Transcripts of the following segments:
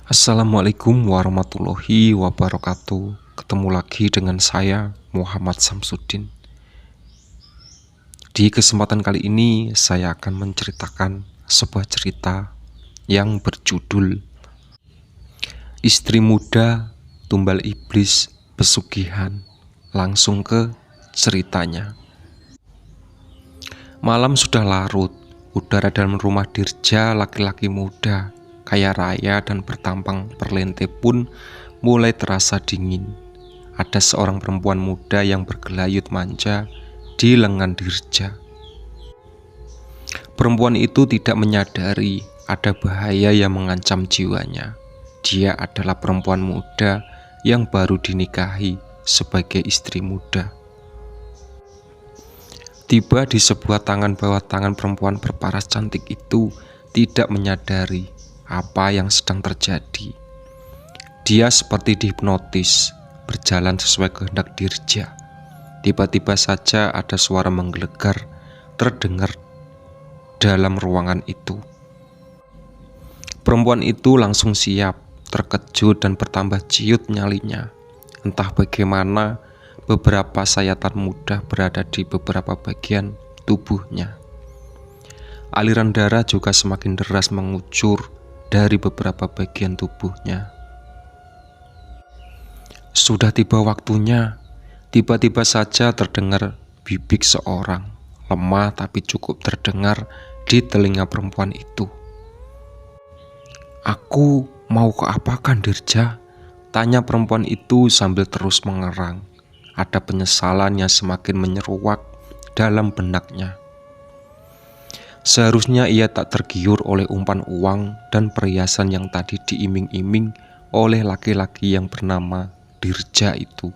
Assalamualaikum warahmatullahi wabarakatuh. Ketemu lagi dengan saya, Muhammad Samsuddin. Di kesempatan kali ini saya akan menceritakan sebuah cerita yang berjudul Istri Muda Tumbal Iblis Pesugihan. Langsung ke ceritanya. Malam sudah larut. Udara dalam rumah Dirja, laki-laki muda kaya raya dan bertampang perlente pun mulai terasa dingin. Ada seorang perempuan muda yang bergelayut manja di lengan Dirja. Perempuan itu tidak menyadari ada bahaya yang mengancam jiwanya. Dia adalah perempuan muda yang baru dinikahi sebagai istri muda. Tiba di sebuah tangan bawah tangan perempuan berparas cantik itu tidak menyadari apa yang sedang terjadi. Dia seperti dihipnotis, berjalan sesuai kehendak Dirja. Tiba-tiba saja ada suara menggelegar terdengar dalam ruangan itu. Perempuan itu langsung siap, terkejut dan bertambah ciut nyalinya. Entah bagaimana, beberapa sayatan mudah berada di beberapa bagian tubuhnya. Aliran darah juga semakin deras mengucur dari beberapa bagian tubuhnya. Sudah tiba waktunya. Tiba-tiba saja terdengar bibik seorang, lemah tapi cukup terdengar di telinga perempuan itu. "Aku mau keapakan, Dirja?" tanya perempuan itu sambil terus mengerang. Ada penyesalan yang semakin menyeruak dalam benaknya. Seharusnya ia tak tergiur oleh umpan uang dan perhiasan yang tadi diiming-iming oleh laki-laki yang bernama Dirja itu.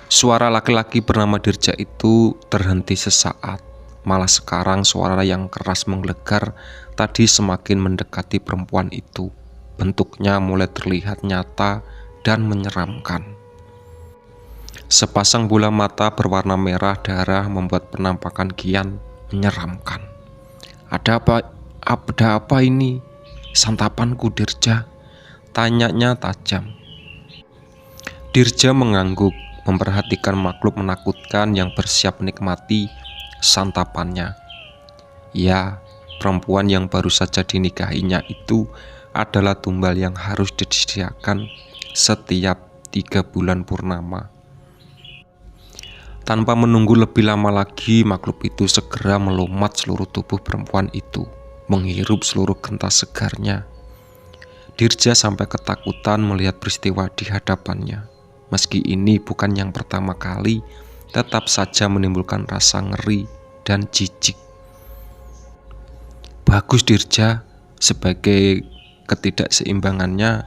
Suara laki-laki bernama Dirja itu terhenti sesaat. Malah sekarang suara yang keras menggelegar tadi semakin mendekati perempuan itu. Bentuknya mulai terlihat nyata dan menyeramkan. Sepasang bola mata berwarna merah darah membuat penampakan kian menyeramkan. Ada apa ini? Santapanku, Dirja, tanyanya tajam. Dirja mengangguk, memperhatikan makhluk menakutkan yang bersiap menikmati santapannya. Ya, perempuan yang baru saja dinikahinya itu adalah tumbal yang harus disediakan setiap 3 bulan purnama. Tanpa menunggu lebih lama lagi, makhluk itu segera melumat seluruh tubuh perempuan itu, menghirup seluruh gentas segarnya. Dirja sampai ketakutan melihat peristiwa di hadapannya. Meski ini bukan yang pertama kali, tetap saja menimbulkan rasa ngeri dan jijik. Bagus, Dirja, sebagai ketidakseimbangannya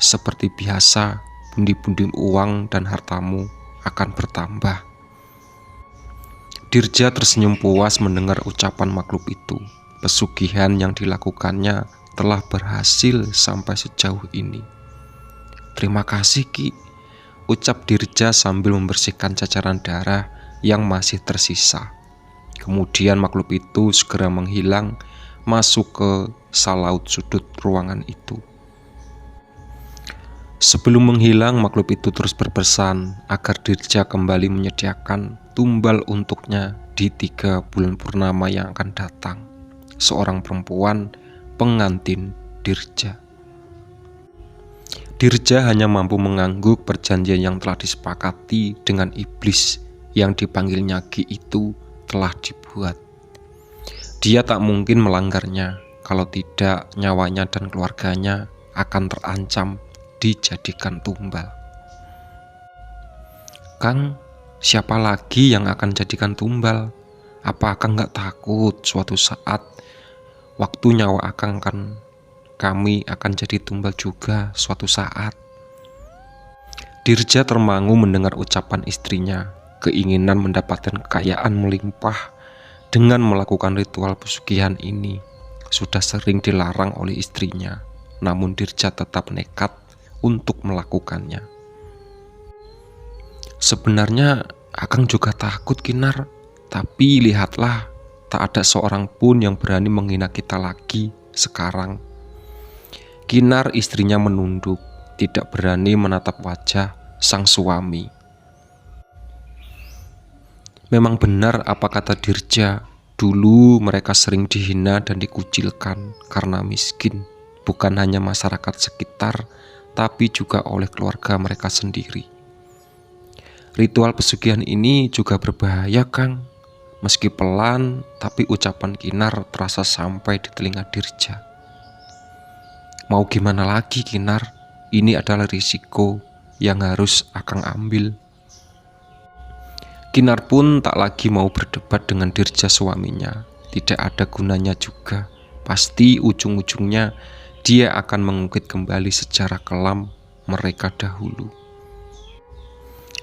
seperti biasa, pundi-pundi uang dan hartamu akan bertambah. Dirja tersenyum puas mendengar ucapan makhluk itu. Pesugihan yang dilakukannya telah berhasil sampai sejauh ini. "Terima kasih, Ki," ucap Dirja sambil membersihkan cacaran darah yang masih tersisa. Kemudian makhluk itu segera menghilang masuk ke salaut sudut ruangan itu. Sebelum menghilang, makhluk itu terus berpesan agar Dirja kembali menyediakan tumbal untuknya di 3 bulan purnama yang akan datang. Seorang perempuan pengantin Dirja. Dirja hanya mampu mengangguk. Perjanjian yang telah disepakati dengan iblis yang dipanggilnya Ki itu telah dibuat. Dia tak mungkin melanggarnya, kalau tidak nyawanya dan keluarganya akan terancam dijadikan tumbal. "Kang, siapa lagi yang akan jadikan tumbal? Apa Akang gak takut suatu saat waktu nyawa Akang kami akan jadi tumbal juga suatu saat?" Dirja termangu mendengar ucapan istrinya. Keinginan mendapatkan kekayaan melimpah dengan melakukan ritual pesugihan ini sudah sering dilarang oleh istrinya. Namun Dirja tetap nekat untuk melakukannya. "Sebenarnya Akang juga takut, Kinar. Tapi lihatlah, tak ada seorang pun yang berani menghina kita lagi sekarang. Kinar istrinya menunduk, tidak berani menatap wajah sang suami. Memang benar apa kata Dirja, dulu mereka sering dihina dan dikucilkan karena miskin, bukan hanya masyarakat sekitar, tapi juga oleh keluarga mereka sendiri. Ritual pesugihan ini juga berbahaya, Kang. Meski pelan, tapi ucapan Kinar terasa sampai di telinga Dirja. Mau gimana lagi, Kinar? Ini adalah risiko yang harus Akang ambil. Kinar pun tak lagi mau berdebat dengan Dirja suaminya. Tidak ada gunanya juga. Pasti ujung-ujungnya dia akan mengungkit kembali sejarah kelam mereka dahulu.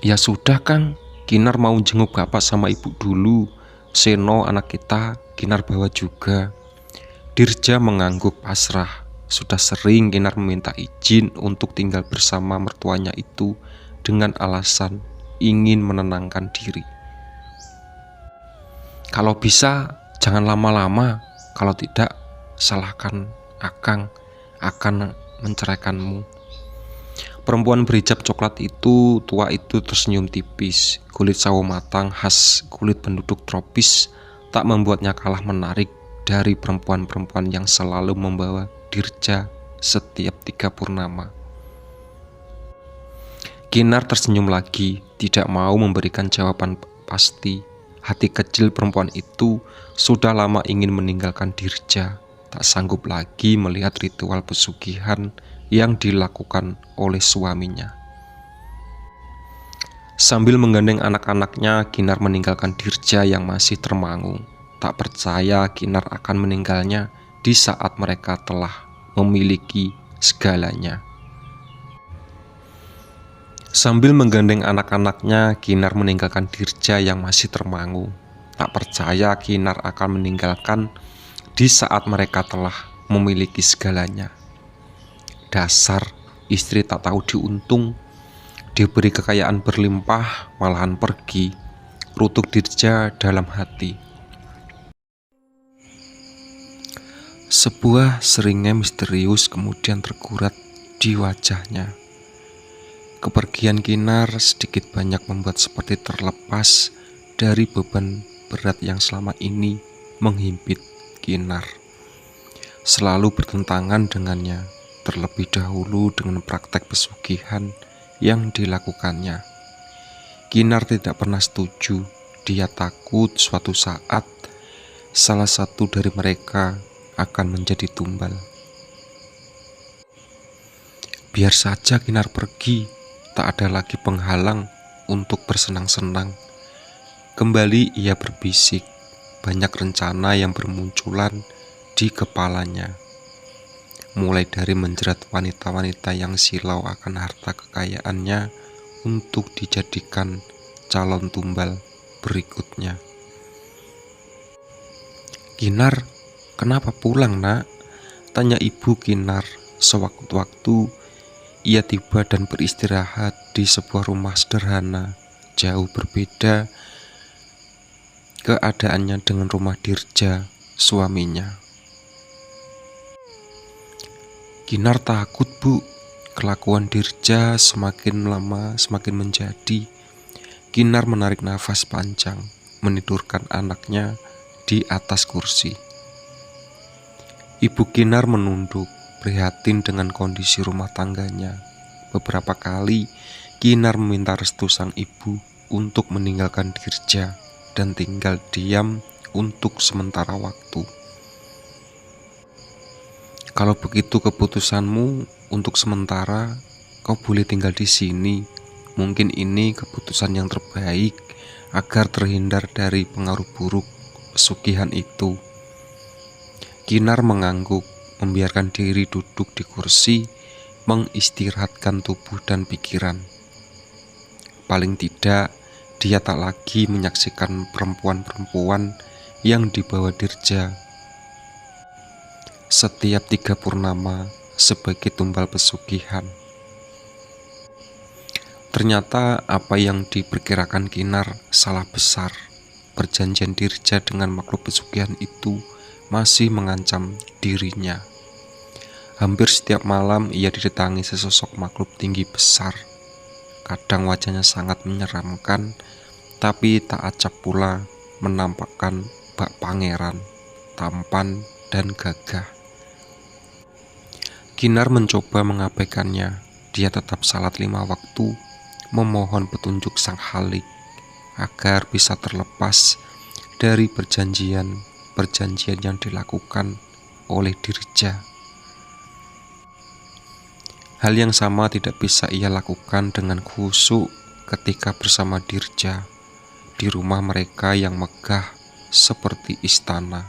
Ya sudah, Kang, Kinar mau jenguk bapak sama ibu dulu. Seno anak kita Kinar bawa juga. Dirja mengangguk pasrah. Sudah sering Kinar meminta izin untuk tinggal bersama mertuanya itu dengan alasan ingin menenangkan diri. Kalau bisa jangan lama-lama, kalau tidak salahkan Akang akan menceraikanmu. Perempuan berhijab coklat itu, tua itu tersenyum tipis. Kulit sawo matang khas kulit penduduk tropis tak membuatnya kalah menarik dari perempuan-perempuan yang selalu membawa Dirja setiap 3 purnama. Kinar tersenyum lagi, tidak mau memberikan jawaban pasti. Hati kecil perempuan itu sudah lama ingin meninggalkan Dirja, tak sanggup lagi melihat ritual pesugihan yang dilakukan oleh suaminya. Sambil menggandeng anak-anaknya, Kinar meninggalkan Dirja yang masih termangu. Tak percaya Kinar akan meninggalnya di saat mereka telah memiliki segalanya. Sambil menggandeng anak-anaknya, Kinar meninggalkan Dirja yang masih termangu. Tak percaya Kinar akan meninggalkan di saat mereka telah memiliki segalanya. Dasar istri tak tahu diuntung, diberi kekayaan berlimpah malahan pergi, rutuk Dirja dalam hati. Sebuah seringnya misterius kemudian tergurat di wajahnya. Kepergian Kinar sedikit banyak membuat seperti terlepas dari beban berat yang selama ini menghimpit Kinar. Selalu bertentangan dengannya, terlebih dahulu dengan praktek pesugihan yang dilakukannya. Kinar tidak pernah setuju. Dia takut suatu saat salah satu dari mereka akan menjadi tumbal. Biar saja Kinar pergi, tak ada lagi penghalang untuk bersenang-senang. Kembali ia berbisik, banyak rencana yang bermunculan di kepalanya. Mulai dari menjerat wanita-wanita yang silau akan harta kekayaannya untuk dijadikan calon tumbal berikutnya. Kinar, kenapa pulang, Nak? Tanya ibu Kinar sewaktu-waktu ia tiba dan beristirahat di sebuah rumah sederhana, jauh berbeda keadaannya dengan rumah Dirja, suaminya. Kinar takut, Bu. Kelakuan Dirja semakin lama semakin menjadi. Kinar menarik nafas panjang, menidurkan anaknya di atas kursi. Ibu Kinar menunduk, prihatin dengan kondisi rumah tangganya. Beberapa kali Kinar meminta restu sang ibu untuk meninggalkan Dirja dan tinggal diam untuk sementara waktu. Kalau begitu keputusanmu untuk sementara, kau boleh tinggal di sini. Mungkin ini keputusan yang terbaik agar terhindar dari pengaruh buruk pesugihan itu. Kinar mengangguk, membiarkan diri duduk di kursi, mengistirahatkan tubuh dan pikiran. Paling tidak, dia tak lagi menyaksikan perempuan-perempuan yang dibawa Dirja setiap 3 purnama sebagai tumbal pesugihan. Ternyata apa yang diperkirakan Kinar salah besar. Perjanjian Dirja dengan makhluk pesugihan itu masih mengancam dirinya. Hampir setiap malam ia didatangi sesosok makhluk tinggi besar. Kadang wajahnya sangat menyeramkan, tapi tak acap pula menampakkan bak pangeran, tampan dan gagah. Kinar mencoba mengabaikannya. Dia tetap salat 5 waktu, memohon petunjuk Sang Khalik agar bisa terlepas dari perjanjian yang dilakukan oleh Dirja. Hal yang sama tidak bisa ia lakukan dengan khusyuk ketika bersama Dirja di rumah mereka yang megah seperti istana.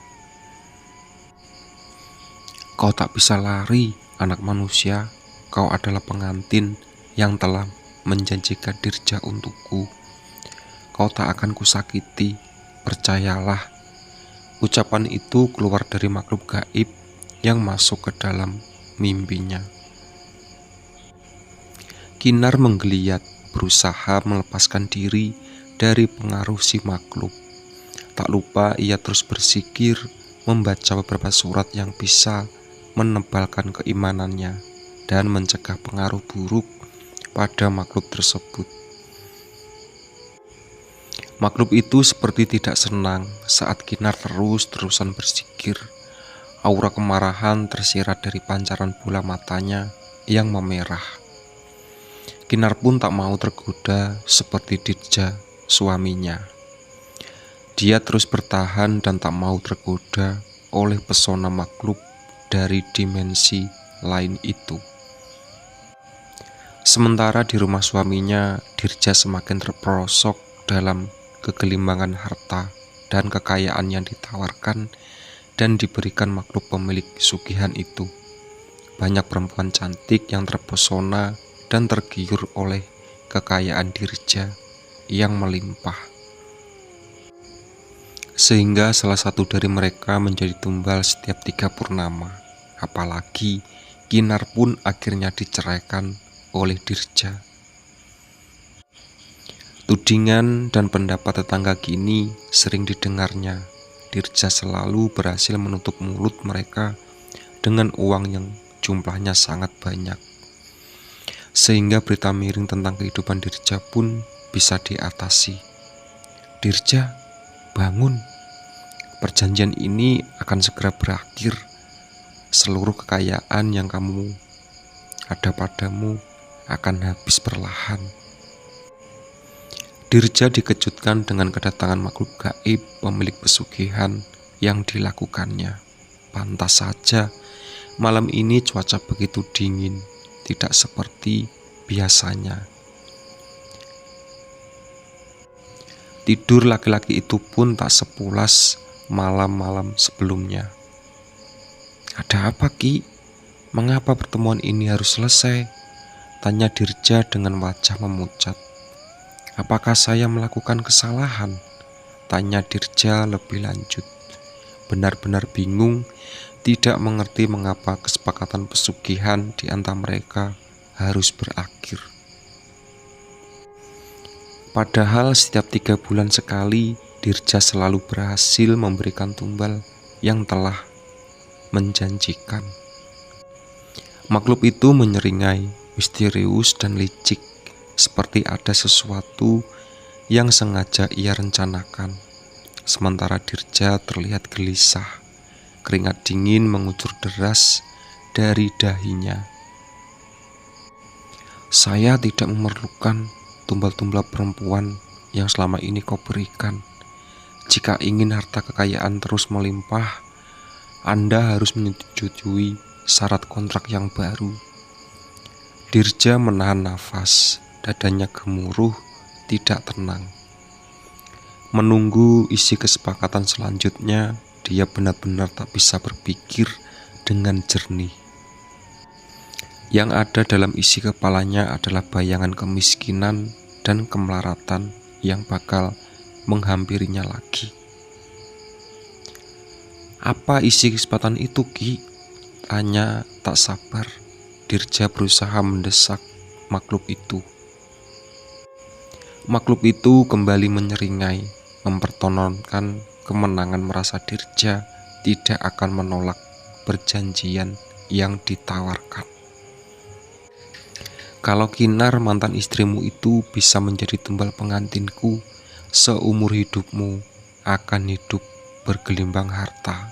Kau tak bisa lari, anak manusia. Kau adalah pengantin yang telah menjanjikan Dirja untukku. Kau tak akan kusakiti, percayalah. Ucapan itu keluar dari makhluk gaib yang masuk ke dalam mimpinya. Kinar menggeliat, berusaha melepaskan diri dari pengaruh si makhluk. Tak lupa ia terus berzikir, membaca beberapa surat yang bisa menebalkan keimanannya dan mencegah pengaruh buruk pada makhluk tersebut. Makhluk itu seperti tidak senang saat Kinar terus-terusan berzikir. Aura kemarahan tersirat dari pancaran bola matanya yang memerah. Kinar pun tak mau tergoda seperti Dirja, suaminya. Dia terus bertahan dan tak mau tergoda oleh pesona makhluk dari dimensi lain itu. Sementara di rumah suaminya, Dirja semakin terperosok dalam kegelimbangan harta dan kekayaan yang ditawarkan dan diberikan makhluk pemilik sugihan itu. Banyak perempuan cantik yang terpesona dan tergiur oleh kekayaan Dirja yang melimpah. Sehingga salah satu dari mereka menjadi tumbal setiap 3 purnama. Apalagi Kinar pun akhirnya diceraikan oleh Dirja. Tudingan dan pendapat tetangga kini sering didengarnya. Dirja selalu berhasil menutup mulut mereka dengan uang yang jumlahnya sangat banyak. Sehingga berita miring tentang kehidupan Dirja pun bisa diatasi. Dirja, bangun. Perjanjian ini akan segera berakhir. Seluruh kekayaan yang kamu ada padamu akan habis perlahan. Dirja dikejutkan dengan kedatangan makhluk gaib pemilik pesugihan yang dilakukannya. Pantas saja malam ini cuaca begitu dingin, tidak seperti biasanya. Tidur laki-laki itu pun tak sepulas malam-malam sebelumnya. Ada apa, Ki? Mengapa pertemuan ini harus selesai? Tanya Dirja dengan wajah memucat. Apakah saya melakukan kesalahan? Tanya Dirja lebih lanjut. Benar-benar bingung, tidak mengerti mengapa kesepakatan pesugihan di antara mereka harus berakhir. Padahal setiap 3 bulan sekali Dirja selalu berhasil memberikan tumbal yang telah menjanjikan. Makhluk itu menyeringai, misterius dan licik, seperti ada sesuatu yang sengaja ia rencanakan. Sementara Dirja terlihat gelisah, keringat dingin mengucur deras dari dahinya. Saya tidak memerlukan tumbal-tumbal perempuan yang selama ini kau berikan. Jika ingin harta kekayaan terus melimpah, Anda harus menyetujui syarat kontrak yang baru. Dirja menahan nafas, dadanya gemuruh, tidak tenang. Menunggu isi kesepakatan selanjutnya, dia benar-benar tak bisa berpikir dengan jernih. Yang ada dalam isi kepalanya adalah bayangan kemiskinan dan kemelaratan yang bakal menghampirinya lagi. Apa isi kesempatan itu, Ki? Tanya tak sabar. Dirja berusaha mendesak makhluk itu. Makhluk itu kembali menyeringai, mempertontonkan kemenangan merasa Dirja tidak akan menolak perjanjian yang ditawarkan. Kalau Kinar, mantan istrimu itu, bisa menjadi tumbal pengantinku, seumur hidupmu akan hidup bergelimbang harta.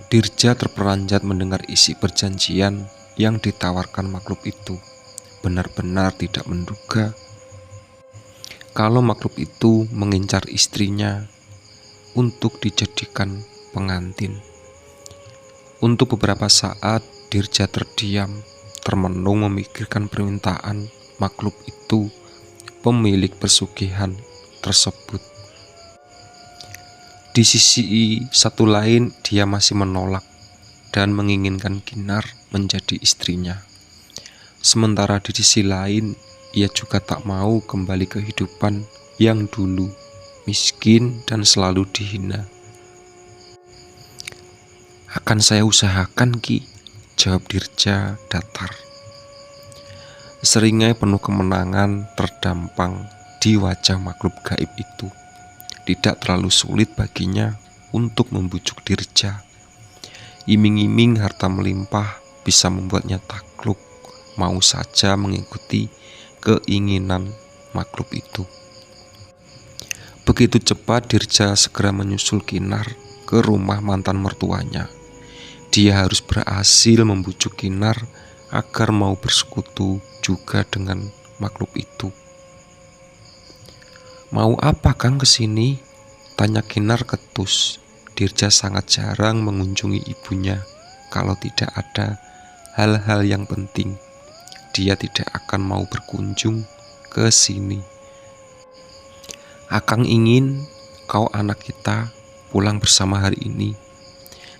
Dirja terperanjat mendengar isi perjanjian yang ditawarkan makhluk itu. Benar-benar tidak menduga kalau makhluk itu mengincar istrinya untuk dijadikan pengantin. Untuk beberapa saat Dirja terdiam, termenung memikirkan permintaan makhluk itu, pemilik pesugihan tersebut. Di sisi satu lain, dia masih menolak dan menginginkan Kinar menjadi istrinya. Sementara di sisi lain, ia juga tak mau kembali ke kehidupan yang dulu miskin dan selalu dihina. "Akan saya usahakan, Ki," jawab Dirja datar. Seringai penuh kemenangan terdampang di wajah makhluk gaib itu. Tidak terlalu sulit baginya untuk membujuk Dirja. Iming-iming harta melimpah bisa membuatnya takluk, mau saja mengikuti keinginan makhluk itu. Begitu cepat Dirja segera menyusul Kinar ke rumah mantan mertuanya. Dia harus berhasil membujuk Kinar agar mau bersekutu juga dengan makhluk itu. "Mau apa Kang kesini?" tanya Kinar ketus. Dirja sangat jarang mengunjungi ibunya. Kalau tidak ada hal-hal yang penting, dia tidak akan mau berkunjung ke sini. "Akang ingin kau anak kita pulang bersama hari ini."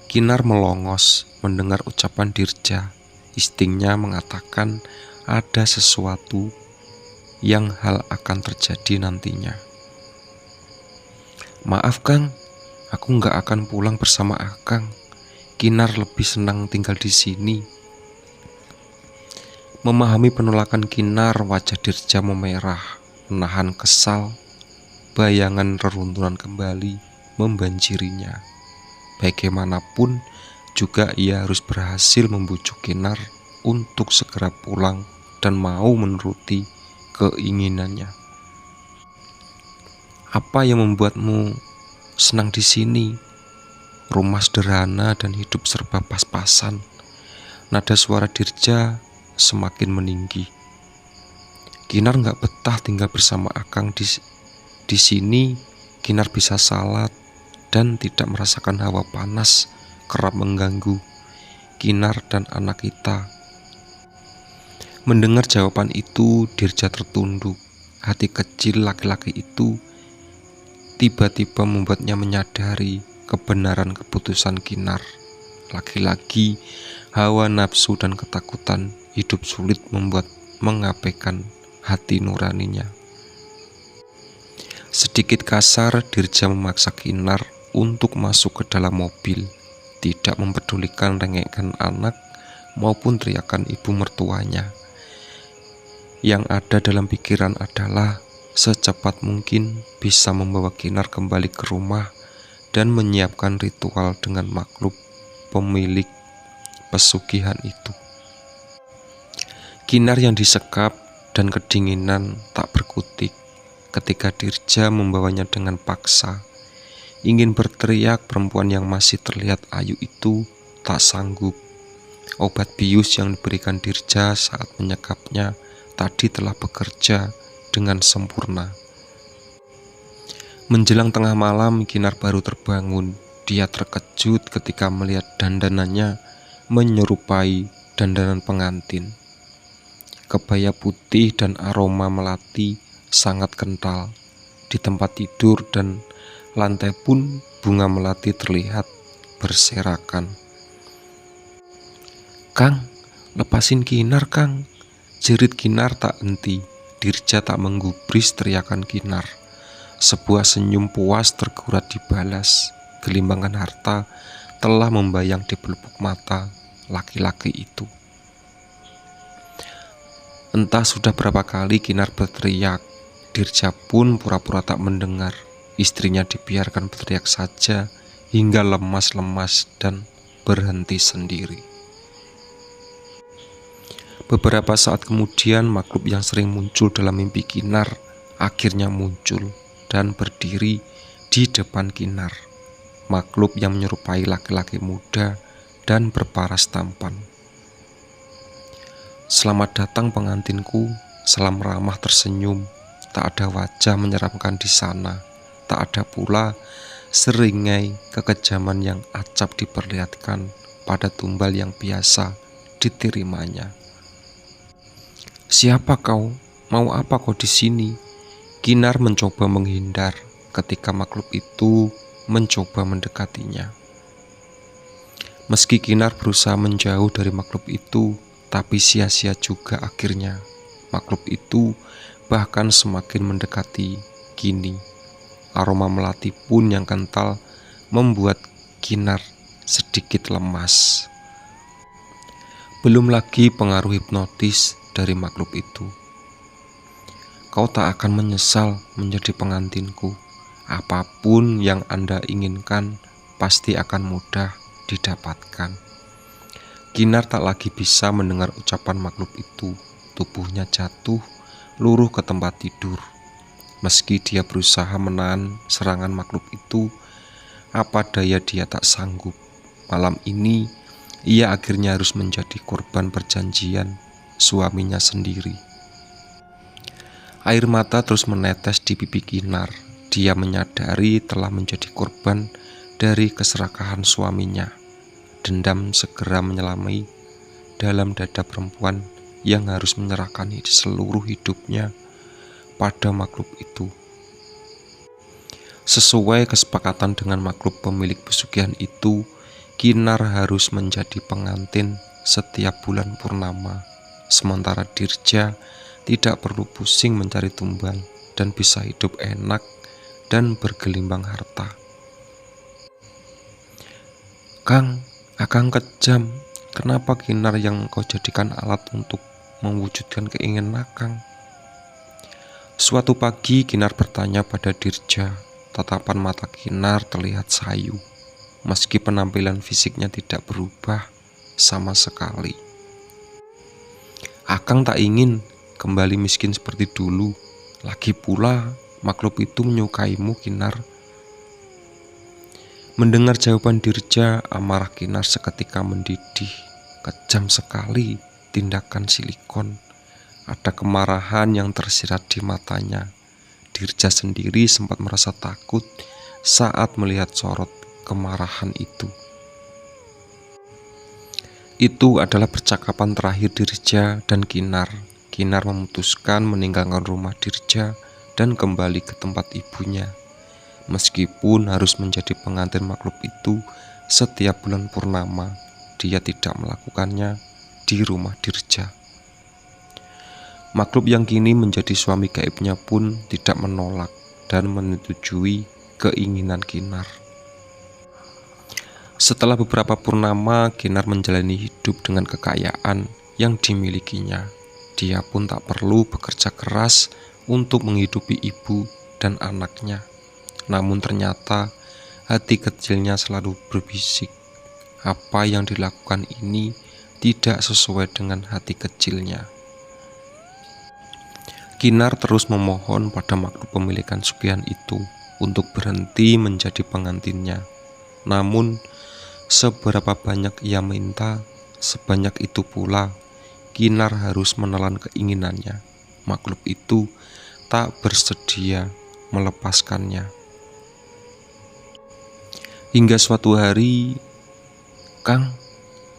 Kinar melongos mendengar ucapan Dirja. Instingnya mengatakan ada sesuatu yang hal akan terjadi nantinya. "Maaf Kang, aku nggak akan pulang bersama Akang. Kinar lebih senang tinggal di sini." Memahami penolakan Kinar, wajah Dirja memerah, menahan kesal. Bayangan reruntuhan kembali membanjirinya. Bagaimanapun juga ia harus berhasil membujuk Kinar untuk segera pulang dan mau menuruti keinginannya. "Apa yang membuatmu senang di sini? Rumah sederhana dan hidup serba pas-pasan." Nada suara Dirja semakin meninggi. "Kinar nggak betah tinggal bersama Akang di sini. Kinar bisa salat dan tidak merasakan hawa panas kerap mengganggu Kinar dan anak kita." Mendengar jawaban itu, Dirja tertunduk. Hati kecil laki-laki itu tiba-tiba membuatnya menyadari kebenaran keputusan Kinar. Lagi-lagi, hawa nafsu dan ketakutan hidup sulit membuat mengabaikan hati nuraninya. Sedikit kasar, Dirja memaksa Kinar untuk masuk ke dalam mobil, tidak mempedulikan rengekan anak maupun teriakan ibu mertuanya. Yang ada dalam pikiran adalah secepat mungkin bisa membawa Kinar kembali ke rumah dan menyiapkan ritual dengan makhluk pemilik pesugihan itu. Kinar yang disekap dan kedinginan tak berkutik ketika Dirja membawanya dengan paksa. Ingin berteriak, perempuan yang masih terlihat ayu itu tak sanggup. Obat bius yang diberikan Dirja saat menyekapnya tadi telah bekerja dengan sempurna. Menjelang tengah malam, Kinar baru terbangun. Dia terkejut ketika melihat dandanannya menyerupai dandanan pengantin. Kebaya putih dan aroma melati sangat kental. Di tempat tidur dan lantai pun bunga melati terlihat berserakan. "Kang, lepasin Kinar Kang," jerit Kinar tak henti. Dirja tak menggubris teriakan Kinar. Sebuah senyum puas tergurat dibalas. Gelimbangan harta telah membayang di pelupuk mata laki-laki itu. Entah sudah berapa kali Kinar berteriak, Dirja pun pura-pura tak mendengar. Istrinya dibiarkan berteriak saja hingga lemas-lemas dan berhenti sendiri. Beberapa saat kemudian, makhluk yang sering muncul dalam mimpi Kinar akhirnya muncul dan berdiri di depan Kinar. Makhluk yang menyerupai laki-laki muda dan berparas tampan. "Selamat datang pengantinku," salam ramah tersenyum. Tak ada wajah menyeramkan di sana. Tak ada pula seringai kekejaman yang acap diperlihatkan pada tumbal yang biasa diterimanya. "Siapa kau? Mau apa kau di sini?" Kinar mencoba menghindar ketika makhluk itu mencoba mendekatinya. Meski Kinar berusaha menjauh dari makhluk itu, tapi sia-sia juga akhirnya. Makhluk itu bahkan semakin mendekati kini. Aroma melati pun yang kental membuat Kinar sedikit lemas. Belum lagi pengaruh hipnotis dari makhluk itu. "Kau tak akan menyesal menjadi pengantinku. Apapun yang Anda inginkan pasti akan mudah didapatkan." Kinar tak lagi bisa mendengar ucapan makhluk itu. Tubuhnya jatuh luruh ke tempat tidur. Meski dia berusaha menahan serangan makhluk itu, apa daya dia tak sanggup. Malam ini ia akhirnya harus menjadi korban perjanjian suaminya sendiri. Air mata terus menetes di pipi Kinar. Dia menyadari telah menjadi korban dari keserakahan suaminya. Dendam segera menyelami dalam dada perempuan yang harus menyerahkan seluruh hidupnya pada makhluk itu. Sesuai kesepakatan dengan makhluk pemilik pesugihan itu, Kinar harus menjadi pengantin setiap bulan purnama, sementara Dirja tidak perlu pusing mencari tumbal dan bisa hidup enak dan bergelimbang harta. "Kang, Akang kejam. Kenapa Kinar yang kau jadikan alat untuk mewujudkan keinginan Akang?" Suatu pagi Kinar bertanya pada Dirja. Tatapan mata Kinar terlihat sayu, meski penampilan fisiknya tidak berubah sama sekali. "Akang tak ingin kembali miskin seperti dulu. Lagi pula makhluk itu menyukaimu, Kinar." Mendengar jawaban Dirja, amarah Kinar seketika mendidih. Kejam sekali tindakan silikon. Ada kemarahan yang tersirat di matanya. Dirja sendiri sempat merasa takut saat melihat sorot kemarahan itu. Itu adalah percakapan terakhir Dirja dan Kinar. Kinar memutuskan meninggalkan rumah Dirja dan kembali ke tempat ibunya. Meskipun harus menjadi pengantin makhluk itu setiap bulan purnama, dia tidak melakukannya di rumah Dirja. Makhluk yang kini menjadi suami gaibnya pun tidak menolak dan menyetujui keinginan Kinar. Setelah beberapa purnama, Kinar menjalani hidup dengan kekayaan yang dimilikinya. Dia pun tak perlu bekerja keras untuk menghidupi ibu dan anaknya. Namun ternyata hati kecilnya selalu berbisik, apa yang dilakukan ini tidak sesuai dengan hati kecilnya. Kinar terus memohon pada makhluk pemilikan sugihan itu untuk berhenti menjadi pengantinnya. Namun seberapa banyak ia minta, sebanyak itu pula Kinar harus menelan keinginannya. Makhluk itu tak bersedia melepaskannya. Hingga suatu hari, "Kang,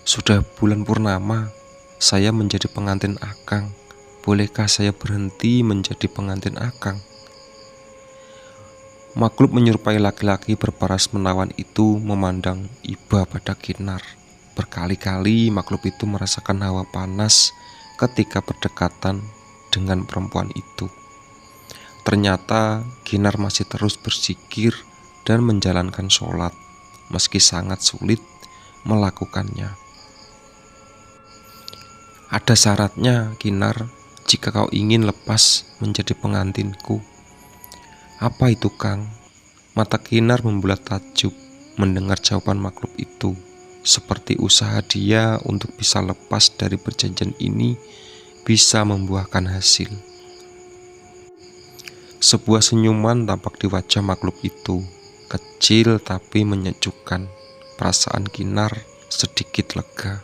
sudah bulan purnama, saya menjadi pengantin Akang. Bolehkah saya berhenti menjadi pengantin Akang?" Makhluk menyerupai laki-laki berparas menawan itu memandang iba pada Kinar. Berkali-kali makhluk itu merasakan hawa panas ketika berdekatan dengan perempuan itu. Ternyata Kinar masih terus berzikir dan menjalankan sholat, meski sangat sulit melakukannya. "Ada syaratnya, Kinar, jika kau ingin lepas menjadi pengantinku." "Apa itu, Kang?" Mata Kinar membulat takjub mendengar jawaban makhluk itu. seperti usaha dia untuk bisa lepas dari perjanjian ini bisa membuahkan hasil. Sebuah senyuman tampak di wajah makhluk itu, kecil tapi menyejukkan. Perasaan Kinar sedikit lega.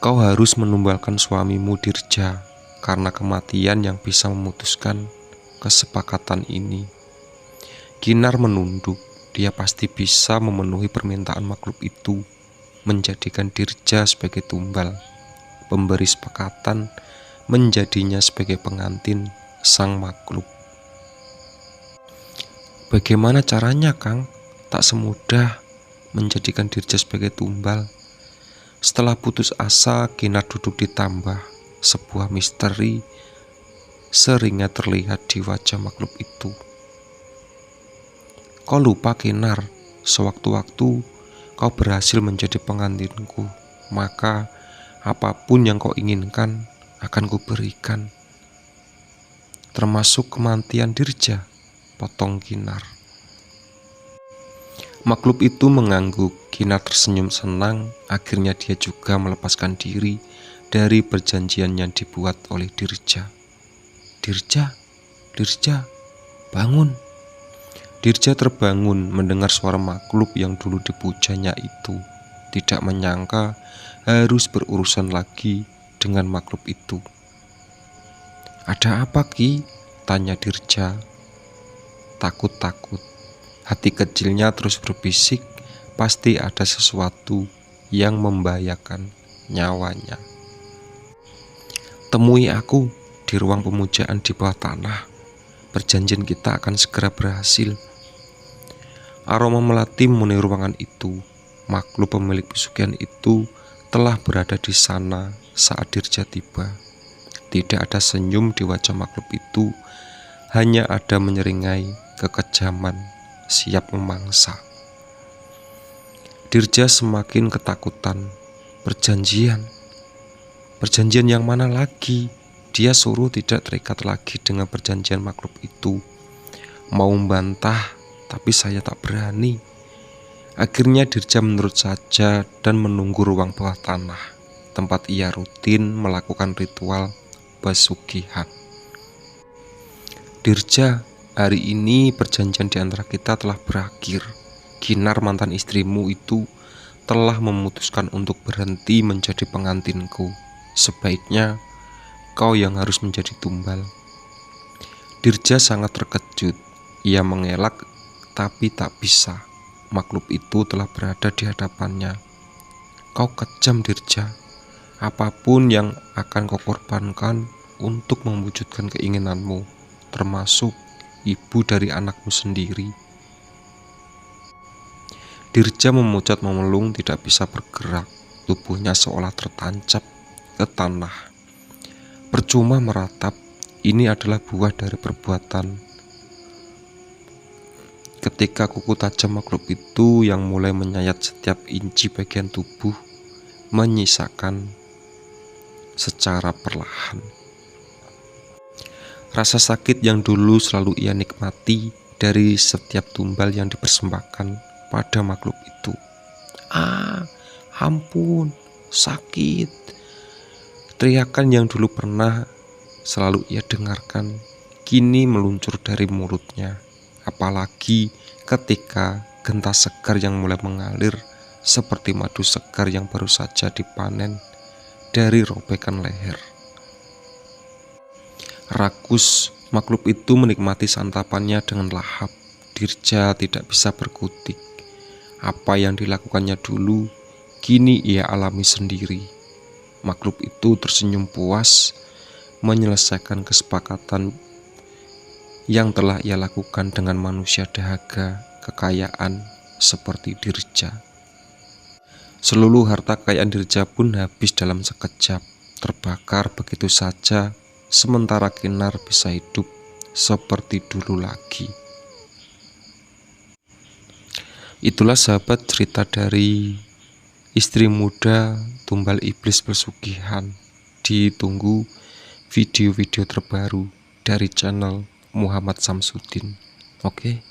Kau harus menumbalkan suamimu, Dirja, karena kematian yang bisa memutuskan kesepakatan ini. Kinar menunduk. Dia pasti bisa memenuhi permintaan makhluk itu, menjadikan Dirja sebagai tumbal, pemberi sepakatan, menjadinya sebagai pengantin sang makhluk. Bagaimana caranya, Kang? Tak semudah menjadikan Dirja sebagai tumbal. Setelah putus asa, Kinar duduk ditambah. Sebuah misteri seringnya terlihat di wajah makhluk itu. Kau lupa, Kinar, sewaktu-waktu kau berhasil menjadi pengantinku, maka apapun yang kau inginkan akan kuberikan, termasuk kematian Dirja, potong Kinar. Makhluk itu mengangguk. Kinar tersenyum senang. Akhirnya dia juga melepaskan diri dari perjanjian yang dibuat oleh Dirja. Dirja, Dirja, bangun. Dirja terbangun mendengar suara makhluk yang dulu dipujanya itu. Tidak menyangka harus berurusan lagi dengan makhluk itu. Ada apa, Ki? Tanya Dirja. Takut-takut. Hati kecilnya terus berbisik, pasti ada sesuatu yang membahayakan nyawanya. Temui aku di ruang pemujaan di bawah tanah. Perjanjian kita akan segera berhasil. Aroma melati memenuhi ruangan itu. Makhluk pemilik pesugihan itu telah berada di sana saat Dirja tiba. Tidak ada senyum di wajah makhluk itu, hanya ada menyeringai kekejaman, siap memangsa. Dirja semakin ketakutan. Perjanjian yang mana lagi? Dia suruh tidak terikat lagi dengan perjanjian makhluk itu. Mau membantah, tapi saya tak berani. Akhirnya Dirja menurut saja dan menunggu ruang bawah tanah, tempat ia rutin melakukan ritual pesugihan. Dirja, hari ini perjanjian di antara kita telah berakhir. Kinar, mantan istrimu itu, telah memutuskan untuk berhenti menjadi pengantinku. Sebaiknya kau yang harus menjadi tumbal. Dirja sangat terkejut. Ia mengelak, tapi tak bisa. Makhluk itu telah berada di hadapannya. Kau kejam, Dirja. Apapun yang akan kau korbankan untuk mewujudkan keinginanmu, termasuk ibu dari anakmu sendiri. Dirja memucat memelung, tidak bisa bergerak. Tubuhnya seolah tertancap ke tanah. Percuma meratap, ini adalah buah dari perbuatan. Ketika kuku tajam makhluk itu yang mulai menyayat setiap inci bagian tubuh, menyisakan secara perlahan. Rasa sakit yang dulu selalu ia nikmati dari setiap tumbal yang dipersembahkan pada makhluk itu. Ampun, sakit. Teriakan yang dulu pernah selalu ia dengarkan kini meluncur dari mulutnya. Apalagi ketika gentas segar yang mulai mengalir seperti madu segar yang baru saja dipanen dari robekan leher. Rakus, makhluk itu menikmati santapannya dengan lahap. Dirja tidak bisa berkutik. Apa yang dilakukannya dulu, kini ia alami sendiri. Makhluk itu tersenyum puas, menyelesaikan kesepakatan yang telah ia lakukan dengan manusia dahaga kekayaan seperti Dirja. Seluruh harta kekayaan Dirja pun habis dalam sekejap, terbakar begitu saja, sementara Kinar bisa hidup seperti dulu lagi. Itulah sahabat cerita dari istri muda tumbal iblis pesugihan. Ditunggu video-video terbaru dari channel Muhammad Samsudin. Oke.